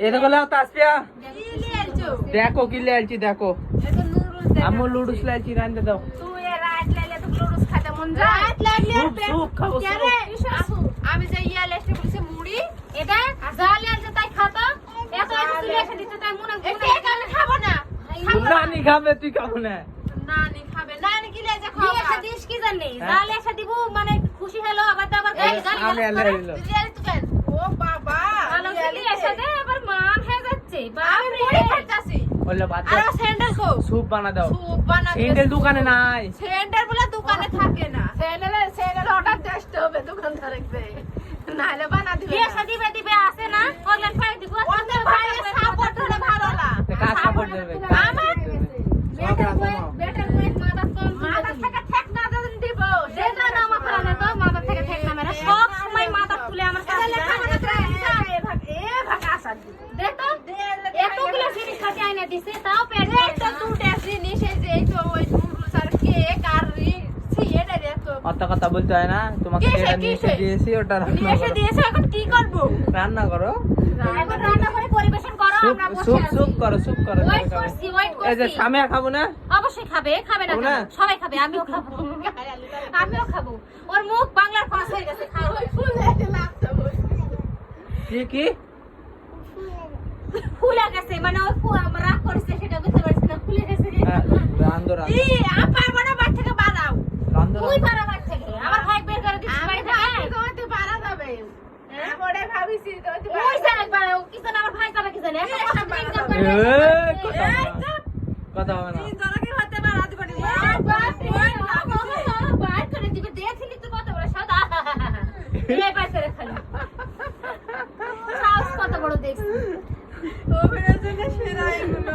এদিকে লাও তাসপিয়া দেখো কি লেলছি দেখো আমু লুডুস লেলছি রান্দে দাও তুই রাত লাইলে তো লুডুস খেতে মন যায় রাত লাগলে সুপ খাবো আমি যে ইয়া লেসে বলছি মুড়ি এটা জাল আছে তাই খাতো এত কিছু লেখে দিতে তাই মনে আমি খাবো না নানি খাবে তুই খাবো না নানি খাবে নানি কি লেজে খাও এসে দিস কি জানি জাল এসে দিব মানে খুশি হলো আবার তো আবার গালি আমি এলো ও বাবা আলো দিলি এসে দে আবার মান হয়ে যাচ্ছে আমি মুড়ি খাইতাছি বললো বাদ আর স্যান্ডেল কো সুপ বানা দাও সুপ বানা স্যান্ডেল দোকানে নাই স্যান্ডেল বলে দোকানে থাকে না স্যান্ডেল অর্ডার দিতে হবে দোকানদারকে নালে বানা দিবে বিয়ে শাদি দিবে আছে না অনলাইন পাই দিব ওদের ভাই সাপোর্ট হলে ভালো না কাজ সাপোর্ট দেবে আমার বেটার ওয়েট মাথা থেকে ঠেক না দেন দিব যেটা না আমার ফেলা তো মাথা থেকে ঠেক না মেরে সব সময় মাথা তুলে আমার কাছে এ ভাগ আসা দেখ তো এতগুলো জিনিস খাতে আইনা দিছে তাও পেট তো দুটো জিনিস এই যে এই তো ওই নুডলস আর কেক আর এটা রে তো অত কথা বলতে হয় না তোমাকে এটা নিয়ে এসে দিয়েছি ওটা রান্না এসে করো দিয়েছে এখন কি করব রান্না করো এখন রান্না করে পরিবেশন করো আমরা বসে সুপ আছি সুপ করো সুপ করো ওয়েট করছি এই যে সামিয়া খাবো না অবশ্যই খাবে খাবে না খাবো কেন? না? সবাই খাবে আমিও খাবো আমিও খাবো ওর মুখ বাংলার পাস হয়ে গেছে খাও ফুল এসে লাগছে কি ফুলে গেছে মানে ওই রাগ করেছে সেটা বুঝতে পারছি না ফুলে গেছে রান্দো রান্দো ই আপা মানে বাড়ি থেকে বাড়াও রান্দো তুই বাড়া বাড়ি থেকে আমার ভাই বের করে দিছিস বাড়ি থেকে তোমাতে পারা যাবে আমরে ভাবিছি তোমাতে ওই জায়গায় বাড়াও কি জানে আমার ভাই যাবে কি জানে একটা কথা ইনকাম করে কথা হবে না জনকে হতে পারা দিবি বাইর করে দিবে দেখলি তো কত বড় সাদা এই পাশে রেখে সাহস কত বড় দেখছিস ও বেরা জন্য সেরা এগুলো